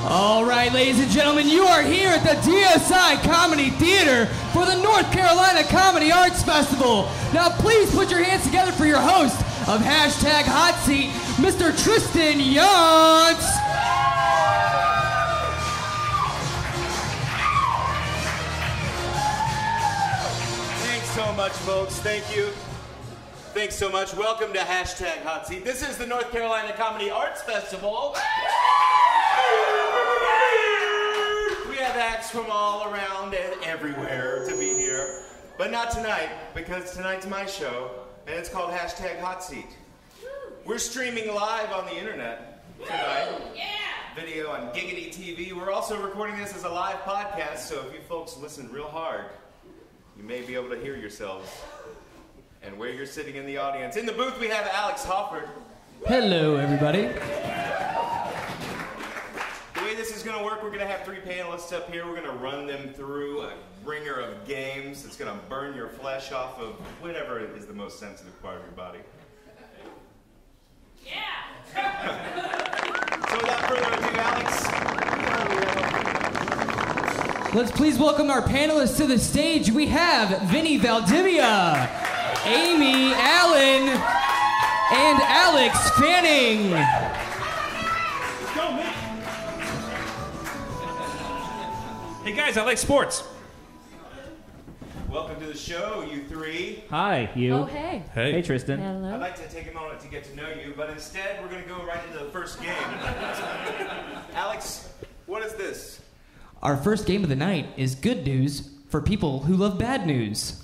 All right, ladies and gentlemen, you are here at the DSI Comedy Theater for the North Carolina Comedy Arts Festival. Now, please put your hands together for your host of Hashtag Hot Seat, Mr. Tristan Yonce. Thanks so much, folks. Thank you. Thanks so much. Welcome to Hashtag Hot Seat. This is the North Carolina Comedy Arts Festival. We have acts from all around and everywhere to be here. But not tonight, because tonight's my show, and it's called Hashtag Hot Seat. We're streaming live on the internet tonight. Video on Giggity TV. We're also recording this as a live podcast, so if you folks listen real hard, you may be able to hear yourselves. And where you're sitting in the audience. In the booth, we have Alex Hofford. Hello, everybody. The way this is going to work, we're going to have three panelists up here. We're going to run them through a ringer of games that's going to burn your flesh off of whatever is the most sensitive part of your body. Yeah! So without further ado, Alex. Let's please welcome our panelists to the stage. We have Vinny Valdivia, Amy Allen, and Alex Fanning. Hey guys, I like sports. Welcome to the show, you three. Hi, you. Oh, hey. Hey, Tristan. Hello. I'd like to take a moment to get to know you, but instead we're going to go right into the first game. Alex, what is this? Our first game of the night is good news for people who love bad news.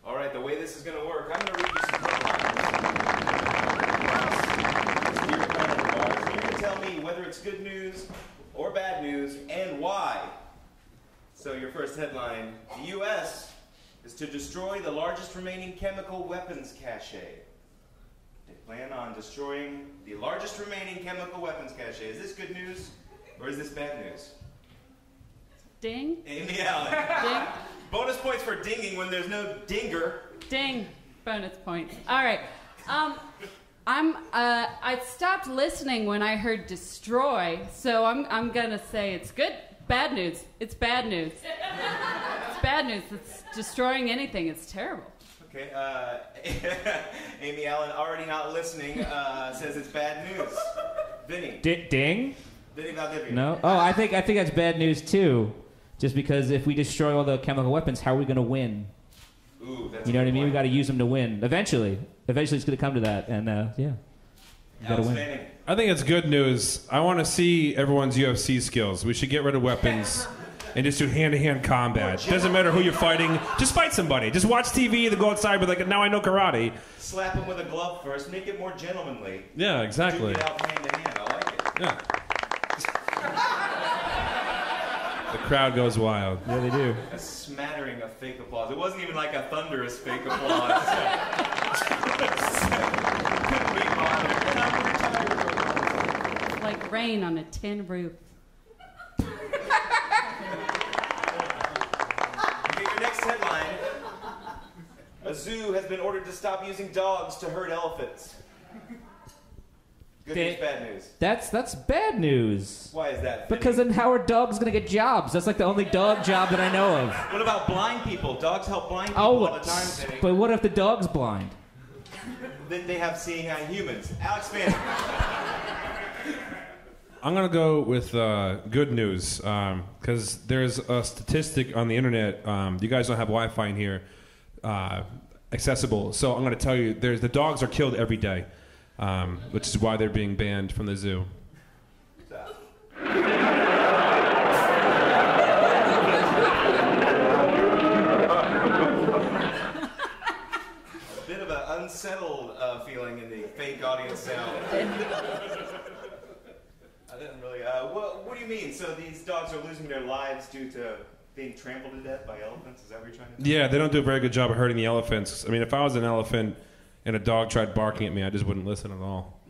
All right, the way this is going to work, I'm going to read you some headlines. You're going to tell me whether it's good news or bad news and why. So your first headline, the U.S. is to destroy the largest remaining chemical weapons cache. They plan on destroying the largest remaining chemical weapons cache. Is this good news or is this bad news? Ding. Amy Allen. Ding. Bonus points for dinging when there's no dinger. Ding. Bonus points. All right. I stopped listening when I heard destroy, so I'm gonna say it's good. Bad news. It's bad news. It's bad news. It's destroying anything. It's terrible. Okay, Amy Allen, already not listening, says it's bad news. Vinny. Ding? Vinny Valdivia. No? Oh, I think that's bad news too. Just because if we destroy all the chemical weapons, how are we going to win? Ooh, that's You know what I mean? point. We got to use them to win. Eventually it's going to come to that, and yeah, we got to win. Fanning. I think it's good news. I want to see everyone's UFC skills. We should get rid of weapons and just do hand-to-hand combat. Doesn't matter who you're fighting. Just fight somebody. Just watch TV, then go outside, but like, now I know karate. Slap him with a glove first. Make it more gentlemanly. Yeah, exactly. Duke it out hand to hand. I like it. Yeah. The crowd goes wild. Yeah, they do. A smattering of fake applause. It wasn't even like a thunderous fake applause. Couldn't be bothered. Like rain on a tin roof. Okay, your next headline. A zoo has been ordered to stop using dogs to herd elephants. Good news, bad news. That's bad news. Why is that? Because then how are dogs going to get jobs? That's like the only dog job that I know of. What about blind people? Dogs help blind people Oh, all the time. Vinny. but what if the dog's blind? Then they have seeing eye humans. Alex Fanning. I'm going to go with good news because there's a statistic on the internet. You guys don't have Wi-Fi in here accessible. So I'm going to tell you, the dogs are killed every day, which is why they're being banned from the zoo. Bit of an unsettled feeling in the fake audience sound. I didn't really. What do you mean? So these dogs are losing their lives due to being trampled to death by elephants? Is that what you're trying to say? Yeah, they don't do a very good job of hurting the elephants. I mean, if I was an elephant and a dog tried barking at me, I just wouldn't listen at all.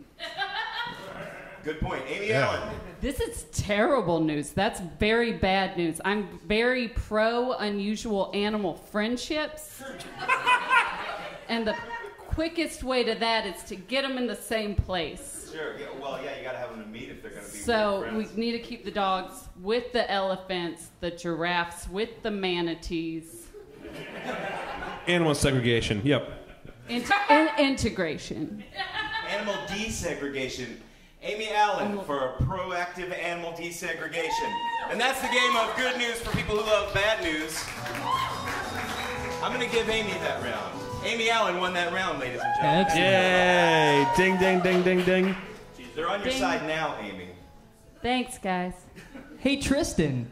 Good point. Amy Allen. This is terrible news. That's very bad news. I'm very pro unusual animal friendships. And the quickest way to that is to get them in the same place. Sure. Yeah, well, yeah, you gotta have them to meet if they're gonna be. So weird we friends. need to keep the dogs with the elephants, the giraffes with the manatees. Animal segregation. Yep. Integration. Animal desegregation. Amy Allen for proactive animal desegregation. And that's the game of good news for people who love bad news. I'm gonna give Amy that round. Amy Allen won that round, ladies and gentlemen. Yay! Ding, ding, ding, ding, ding. They're on your Ding. side now, Amy. Thanks, guys. Hey, Tristan,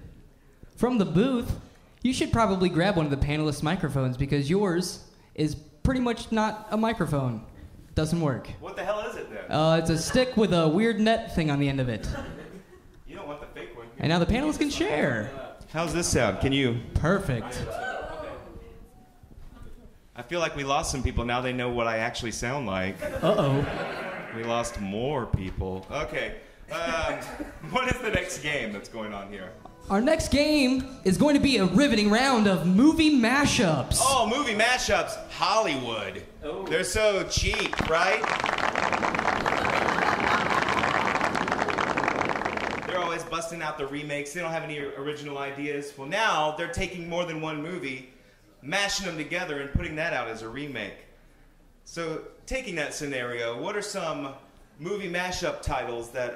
from the booth, you should probably grab one of the panelists' microphones because yours is pretty much not a microphone. Doesn't work. What the hell is it then? It's a stick with a weird net thing on the end of it. You don't want the fake one. And now the panelists can share. How's this sound? Can you? Perfect. I feel like we lost some people. Now they know what I actually sound like. Uh-oh. We lost more people. Okay. What is the next game that's going on here? Our next game is going to be a riveting round of movie mashups. Oh, movie mashups. Hollywood. Oh. They're so cheap, right? They're always busting out the remakes. They don't have any original ideas. Well, now they're taking more than one movie, mashing them together and putting that out as a remake. So, taking that scenario, what are some movie mashup titles that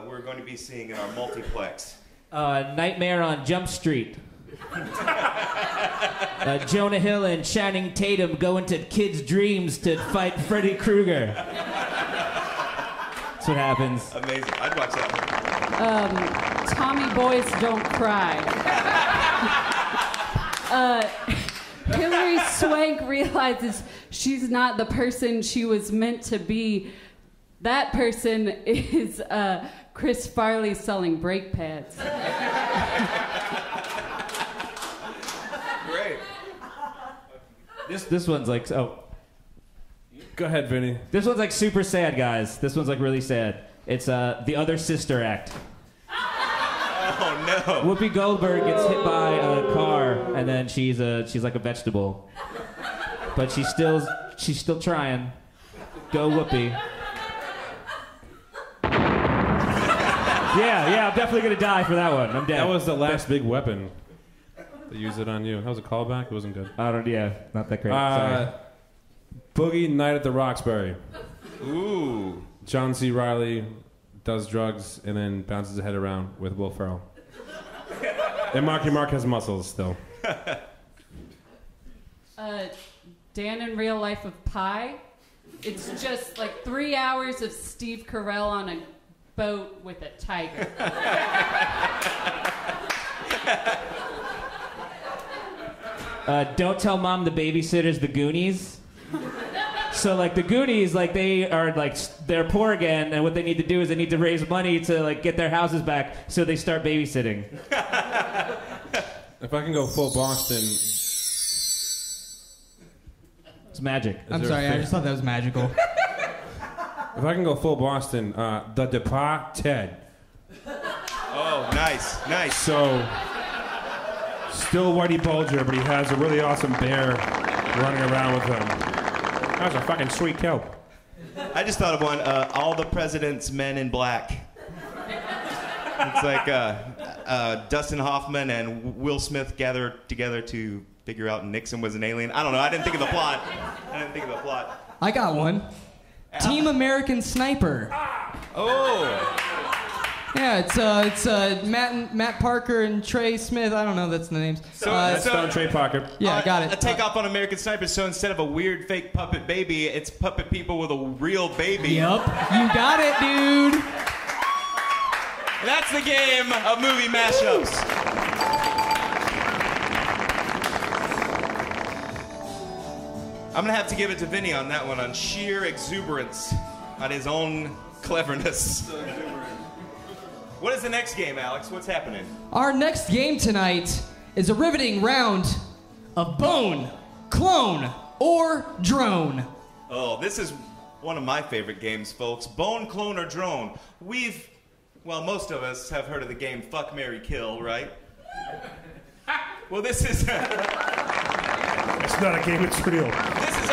we're going to be seeing in our multiplex? Nightmare on Jump Street. Jonah Hill and Channing Tatum go into kids' dreams to fight Freddy Krueger. That's what happens. Amazing. I'd watch that. Tommy Boys Don't Cry. Hilary Swank realizes she's not the person she was meant to be. That person is Chris Farley selling brake pads. Great. This one's like, oh. Go ahead, Vinny. This one's like super sad, guys. This one's like really sad. It's The Other Sister Act. Oh, no. Whoopi Goldberg gets hit by a car, and then she's like a vegetable. But she's still trying. Go Whoopi. Yeah, I'm definitely gonna die for that one. I'm dead. That was the last big weapon. They used it on you. That was a callback. It wasn't good. not that great. Sorry. Boogie Night at the Roxbury. Ooh. John C. Reilly does drugs and then bounces his head around with Will Ferrell. And Marky Mark has muscles still. Dan in Real Life of Pi. It's just like 3 hours of Steve Carell on a boat with a tiger. Don't Tell Mom the Babysitter's The Goonies. So like the Goonies, like they are like they're poor again, and what they need to do is they need to raise money to like get their houses back, so they start babysitting. If I can go full Boston, It's magic. I'm sorry, I just thought that was magical. if I can go full Boston, The Departed. Oh, nice. So, still Whitey Bulger, but he has a really awesome bear running around with him. That was a fucking sweet kill. I just thought of one. All the President's Men in Black. It's like Dustin Hoffman and Will Smith gathered together to figure out Nixon was an alien. I don't know. I didn't think of the plot. I got one. Team American Sniper. Oh. Yeah, it's Matt Parker and Trey Smith. I don't know, that's the names. That's Stone Trey Parker. Yeah, I got it. A takeoff on American Sniper. So instead of a weird fake puppet baby, it's puppet people with a real baby. Yep, you got it, dude. And that's the game of movie mashups. I'm gonna have to give it to Vinny on that one, on sheer exuberance, on his own cleverness. What is the next game, Alex? What's happening? Our next game tonight is a riveting round of Bone, Clone, or Drone. Oh, this is one of my favorite games, folks. Bone, Clone, or Drone. Most of us have heard of the game Fuck, Marry, Kill, right? Well, this is... It's not a game, it's real. This is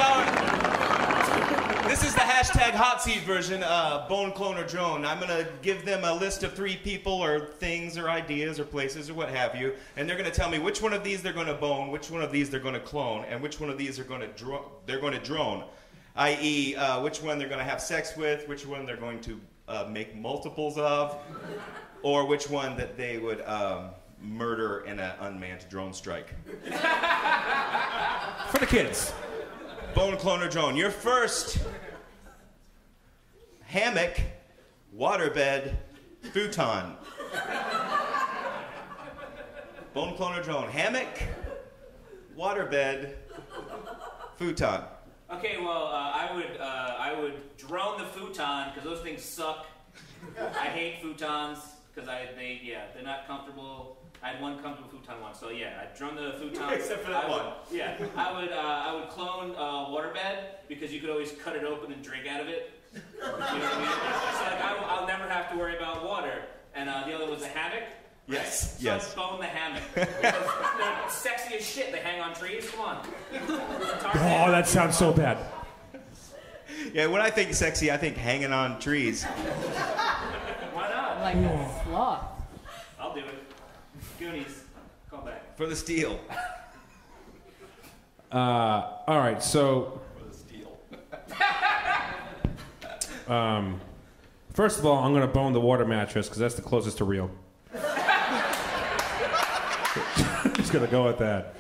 This is the hashtag hot seat version, bone, clone, or drone. I'm going to give them a list of 3 people or things or ideas or places or what have you, and they're going to tell me which one of these they're going to bone, which one of these they're going to clone, and which one of these they're going to drone, i.e., which one they're going to have sex with, which one they're going to make multiples of, or which one that they would murder in an unmanned drone strike. For the kids. Bone, clone, or drone. Your first: hammock, waterbed, futon. Bone, clone, or drone. Hammock, waterbed, futon. Okay, well, I would drone the futon because those things suck. I hate futons because they're not comfortable. I had one comfortable futon once, so yeah, I'd drone the futon. Except for that one. Yeah, I would clone waterbed because you could always cut it open and drink out of it. You know what I mean? So like, I'll never have to worry about water. And the other was a hammock. Yes, right? yes. So I'd bone the hammock. They're sexy as shit. They hang on trees. Come on. Oh, that sounds so bad. Yeah, when I think sexy, I think hanging on trees. Why not? Like a sloth. I'll do it. Goonies, call back. For the steal. All right, so. For the steal. First of all, I'm going to bone the water mattress because that's the closest to real. Just going to go with that.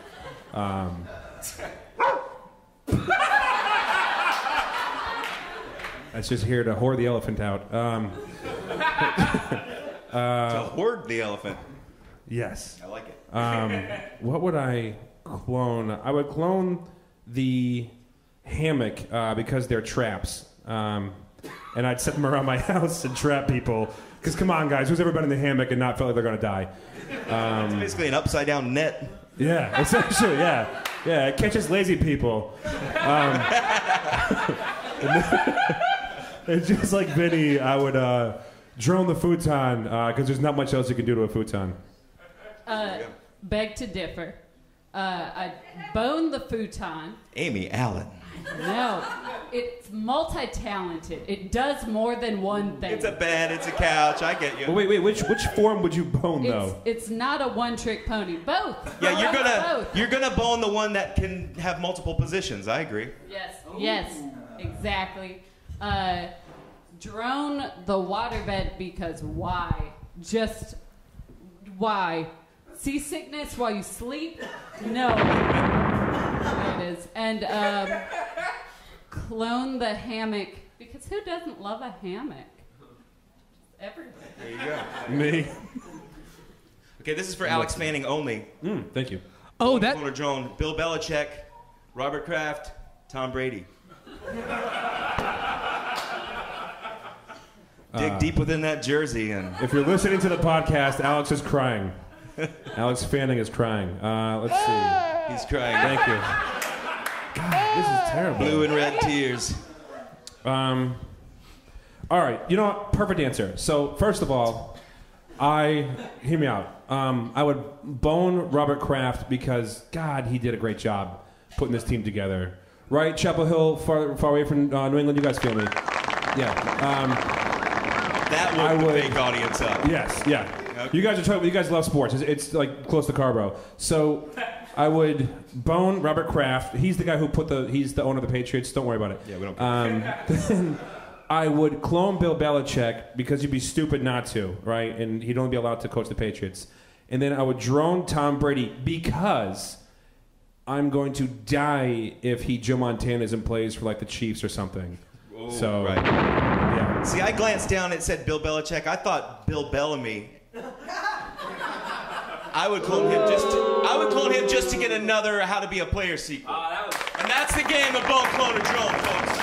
That's just here to whore the elephant out. To hoard the elephant. Yes. I like it. What would I clone? I would clone the hammock because they're traps. And I'd set them around my house and trap people. Because come on, guys, who's ever been in the hammock and not felt like they're going to die? It's basically an upside-down net. Yeah, essentially, yeah. Yeah, it catches lazy people. And just like Vinny, I would drone the futon because there's not much else you can do to a futon. Beg to differ. I bone the futon. Amy Allen. No, it's multi-talented. It does more than one thing. It's a bed, it's a couch, I get you. Well, wait, which form would you bone, though? It's not a one-trick pony. Both. Yeah, you're gonna bone the one that can have multiple positions. I agree. Yes. Yes. Exactly. Drone the waterbed because why? Just why? Seasickness while you sleep? No. There it is. And clone the hammock because who doesn't love a hammock? Everybody. There you go. Me. Okay, this is for Alex Manning only. Thank you. Oh, that. Clone or drone. Bill Belichick, Robert Kraft, Tom Brady. Dig deep within that jersey and. If you're listening to the podcast, Alex is crying. Alex Fanning is crying. Let's see. He's crying. Thank you. God, this is terrible. Blue and red tears. All right, you know what? Perfect answer. So, first of all, hear me out. I would bone Robert Kraft because, God, he did a great job putting this team together. Right? Chapel Hill, far away from New England. You guys feel me? Yeah. That would the fake audience up. Yes, yeah. Okay. You guys love sports. It's like close to Carbo. So I would bone Robert Kraft. He's the guy who he's the owner of the Patriots. Don't worry about it. Yeah, we don't care. Then I would clone Bill Belichick because you'd be stupid not to, right? And he'd only be allowed to coach the Patriots. And then I would drone Tom Brady because I'm going to die if Joe Montana's and plays for like the Chiefs or something. Oh, so right. Yeah. See, I glanced down. It said Bill Belichick. I thought Bill Bellamy. I would clone him just to get another How to Be a Player sequel. And that's the game of bone, clone, or drone, folks.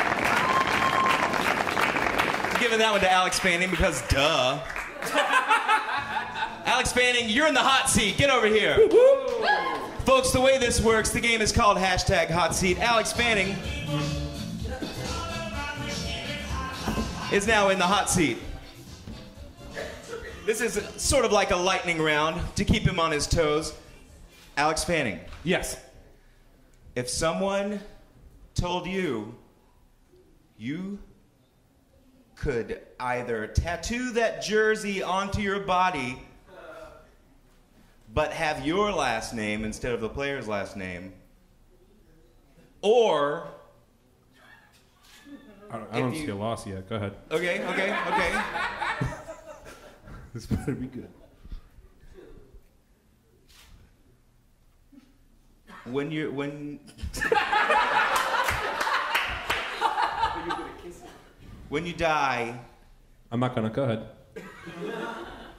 I'm giving that one to Alex Fanning because duh. Alex Fanning, you're in the hot seat. Get over here. Folks, the way this works, the game is called hashtag hot seat. Alex Fanning is now in the hot seat. This is sort of like a lightning round to keep him on his toes. Alex Fanning. Yes. If someone told you you could either tattoo that jersey onto your body, but have your last name instead of the player's last name, or... I don't see a loss yet. Go ahead. Okay. This better be good. When you die... I'm not gonna. Go ahead.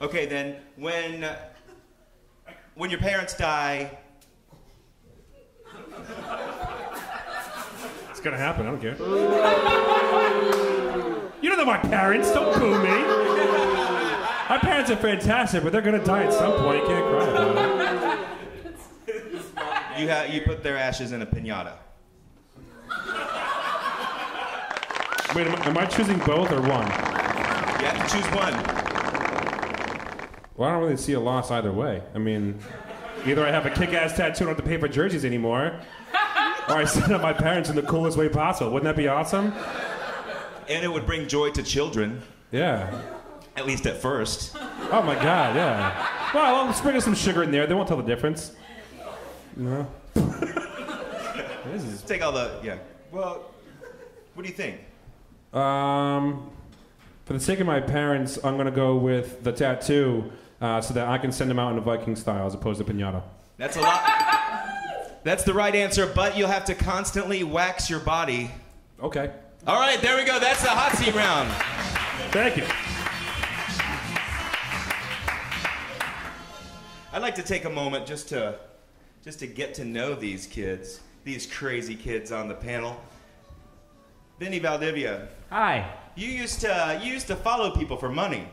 Okay, then, when your parents die... It's gonna happen. I don't care. You know they're my parents. Don't boo me. My parents are fantastic, but they're gonna die at some point. You can't cry about it. You put their ashes in a piñata. Wait, am I choosing both or one? You have to choose one. Well, I don't really see a loss either way. I mean, either I have a kick-ass tattoo and I don't have to pay for jerseys anymore, or I set up my parents in the coolest way possible. Wouldn't that be awesome? And it would bring joy to children. Yeah. At least at first. Oh my God, yeah. Well, I'll sprinkle some sugar in there. They won't tell the difference. You know? Take all the... Yeah. Well, what do you think? For the sake of my parents, I'm going to go with the tattoo so that I can send them out in a Viking style as opposed to piñata. That's a lot. That's the right answer, but you'll have to constantly wax your body. Okay. All right, there we go. That's the hot seat round. Thank you. I'd like to take a moment just to get to know these kids, these crazy kids on the panel. Vinny Valdivia. Hi. You used to follow people for money.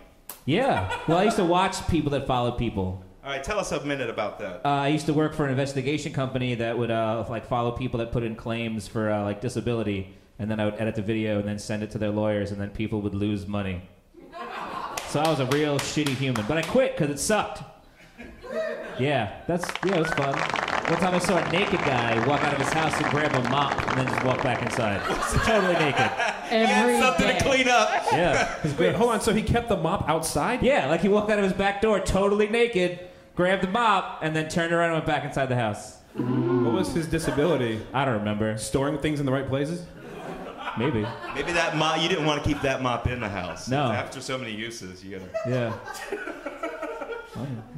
Yeah. Well, I used to watch people that followed people. All right, tell us a minute about that. I used to work for an investigation company that would follow people that put in claims for disability, and then I would edit the video and then send it to their lawyers, and then people would lose money. So I was a real shitty human, but I quit because it sucked. Yeah, it was fun. One time I saw a naked guy walk out of his house and grab a mop and then just walk back inside. Totally naked. He had something to clean up. Yeah. Wait, hold on. So he kept the mop outside? Yeah, like he walked out of his back door totally naked, grabbed the mop, and then turned around and went back inside the house. What was his disability? I don't remember. Storing things in the right places? Maybe. Maybe that mop, you didn't want to keep that mop in the house. No. After so many uses, you gotta... Yeah.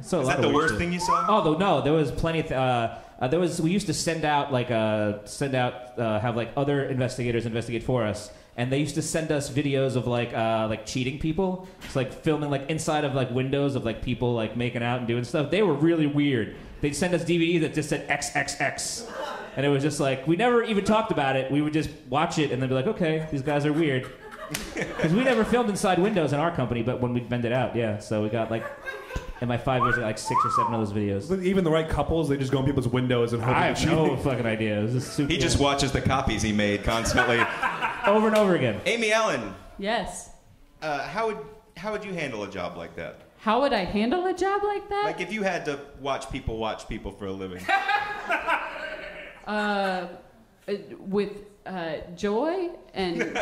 So Is that the worst thing you saw? Oh, no, there was plenty of... we used to send out, have other investigators investigate for us. And they used to send us videos of cheating people. It's like filming inside of windows of people making out and doing stuff. They were really weird. They'd send us DVDs that just said XXX. And it was just we never even talked about it. We would just watch it and then be like, okay, these guys are weird. Because we never filmed inside windows in our company, but when we'd bend it out, yeah. So we got in my 5 years, I got 6 or 7 of those videos. But even the right couples, they just go in people's windows and hope I have no fucking idea. It was just super. He just watches the copies he made constantly. Over and over again. Amy Ellen. Yes. How would you handle a job like that? How would I handle a job like that? Like if you had to watch people for a living. With joy and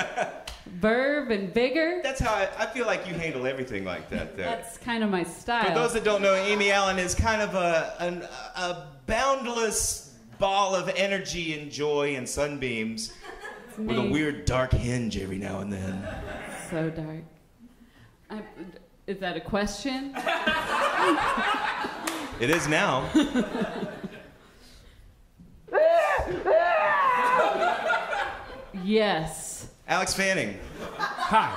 verve and vigor. That's how I feel like you handle everything like that. There. That's kind of my style. For those that don't know, Amy Allen is kind of a boundless ball of energy and joy and sunbeams with a weird dark hinge every now and then. So dark. Is that a question? It is now. Yes. Alex Fanning. Hi.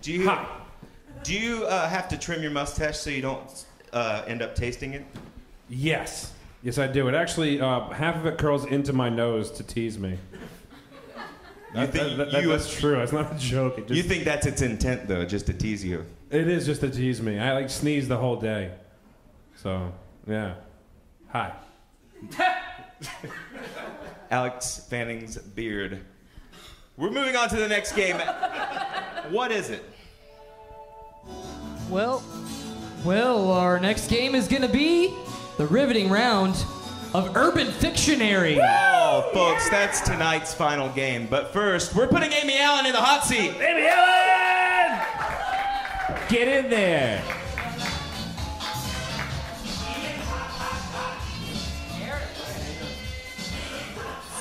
Do you have to trim your mustache so you don't end up tasting it? Yes. Yes, I do. It actually, half of it curls into my nose to tease me. That's true. It's not a joke. You think that's its intent, though, just to tease you? It is just to tease me. I sneeze the whole day. So, yeah. Hi. Alex Fanning's beard. We're moving on to the next game. What is it? Well, our next game is going to be the riveting round of Urban Fictionary. Oh. Well, folks, that's tonight's final game. But first, we're putting Amy Allen in the hot seat. Amy Allen! Get in there.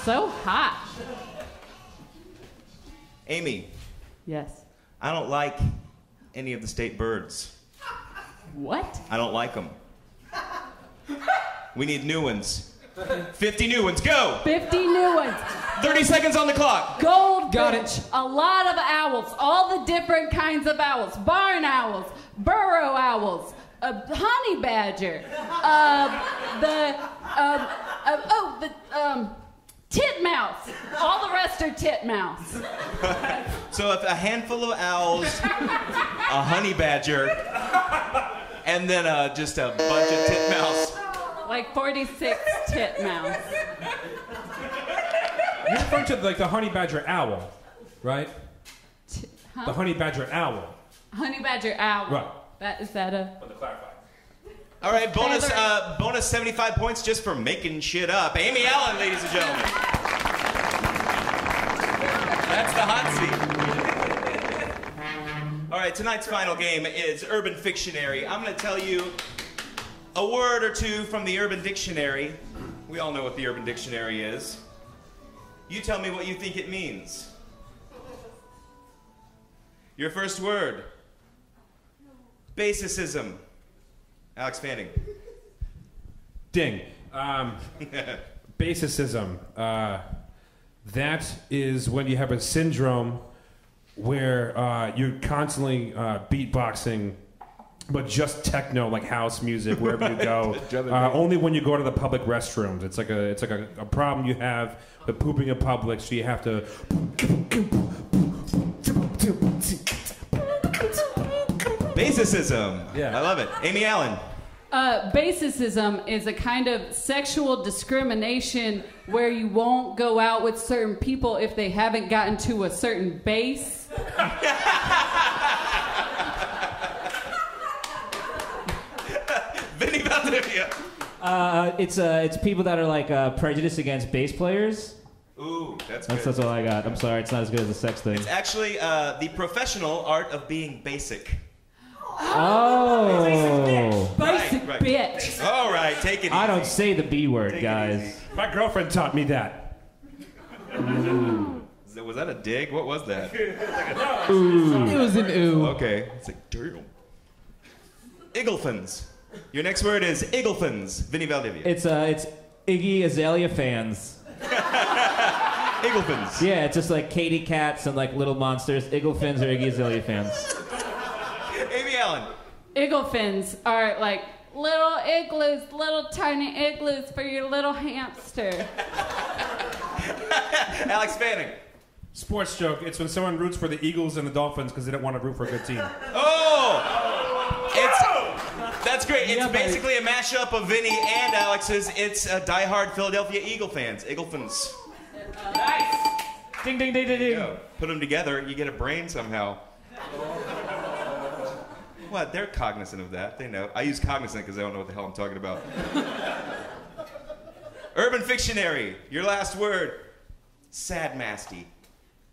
So hot. Amy, Yes. I don't like any of the state birds. What? I don't like them. We need new ones. 50 new ones, go! 50 new ones. 30 seconds on the clock. Goldfinch. Got it. A lot of owls. All the different kinds of owls. Barn owls. Burrow owls. Honey badger. Titmouse. All the rest are titmouse. So if a handful of owls, a honey badger, and then just a bunch of titmouse. Like 46 titmouse. You're referring to like the honey badger owl, right? Huh? The honey badger owl. Honey badger owl. Right. Is that a... To clarify. All right, bonus 75 points just for making shit up. Amy Allen, ladies and gentlemen. That's the hot seat. All right, tonight's final game is Urban Fictionary. I'm going to tell you a word or two from the Urban Dictionary. We all know what the Urban Dictionary is. You tell me what you think it means. Your first word. Basicism. Alex Fanning. Ding. Basicism. That is when you have a syndrome where you're constantly beatboxing, but just techno, like house music, wherever you go. Only when you go to the public restrooms. It's like a problem you have with pooping in public, so you have to. Basicism. Yeah. I love it. Amy Allen. Basicism is a kind of sexual discrimination where you won't go out with certain people if they haven't gotten to a certain base. Vinny Valdivia. It's people that are like prejudiced against bass players. Ooh, that's good. That's all I got. I'm sorry, it's not as good as the sex thing. It's actually the professional art of being basic. Oh. Basic Right. bitch. All right, take it easy. I don't say the B word, Take it guys. easy. My girlfriend taught me that. Was that a dig? What was that? It was an ooh. Okay. It's like, damn. Igglefins. Your next word is Igglefins. Vinny Valdivia. It's Iggy Azalea fans. Igglefins. Yeah, it's just like Katy Cats and like Little Monsters. Igglefins are Iggy Azalea fans. Amy Allen. Igglefins are like little igloos, little tiny igloos for your little hamster. Alex Fanning. Sports joke. It's when someone roots for the Eagles and the Dolphins because they don't want to root for a good team. That's great. It's basically a mashup of Vinny and Alex's. It's diehard Philadelphia Eagle fans. Igglefins. Nice. Ding, ding, ding, ding, ding. Yo, put them together, you get a brain somehow. What? They're cognizant of that. They know. I use cognizant because I don't know what the hell I'm talking about. Urban Fictionary. Your last word. Sad masty.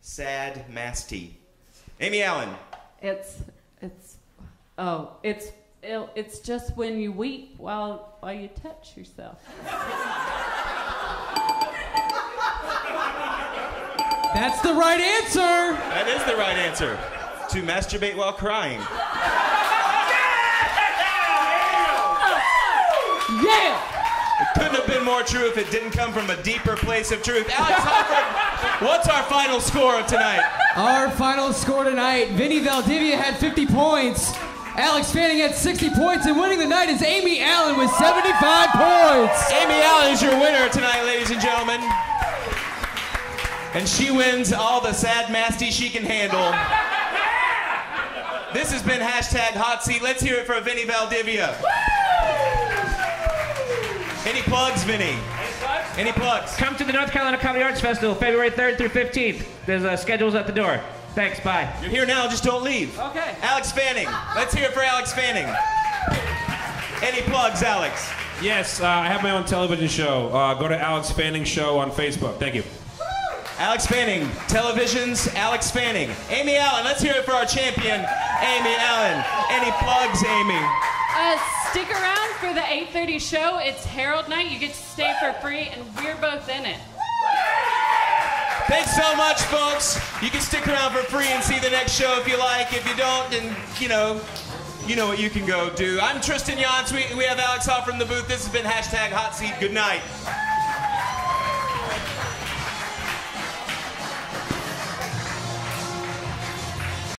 Sad masty. Amy Allen. It's just when you weep while you touch yourself. That's the right answer. That is the right answer. To masturbate while crying. Yeah! It couldn't have been more true if it didn't come from a deeper place of truth. Alex Humphrey, what's our final score of tonight? Our final score tonight, Vinny Valdivia had 50 points. Alex Fanning had 60 points, and winning the night is Amy Allen with 75 points. Amy Allen is your winner tonight, ladies and gentlemen. And she wins all the sad masty she can handle. This has been hashtag Hot Seat. Let's hear it for Vinny Valdivia. Any plugs, Vinny? Any plugs? Come to the North Carolina Comedy Arts Festival, February 3rd through 15th. There's schedules at the door. Thanks, bye. You're here now, just don't leave. Okay. Alex Fanning. Let's hear it for Alex Fanning. Any plugs, Alex? Yes, I have my own television show. Go to Alex Fanning Show on Facebook. Thank you. Alex Fanning, television's Alex Fanning. Amy Allen, let's hear it for our champion, Amy Allen. Any plugs, Amy? Stick around for the 8:30 show. It's Herald Night. You get to stay for free, and we're both in it. Thanks so much, folks. You can stick around for free and see the next show if you like. If you don't, then, you know what you can go do. I'm Tristan Yonce. We have Alex off from the booth. This has been #HotSeat. Good night.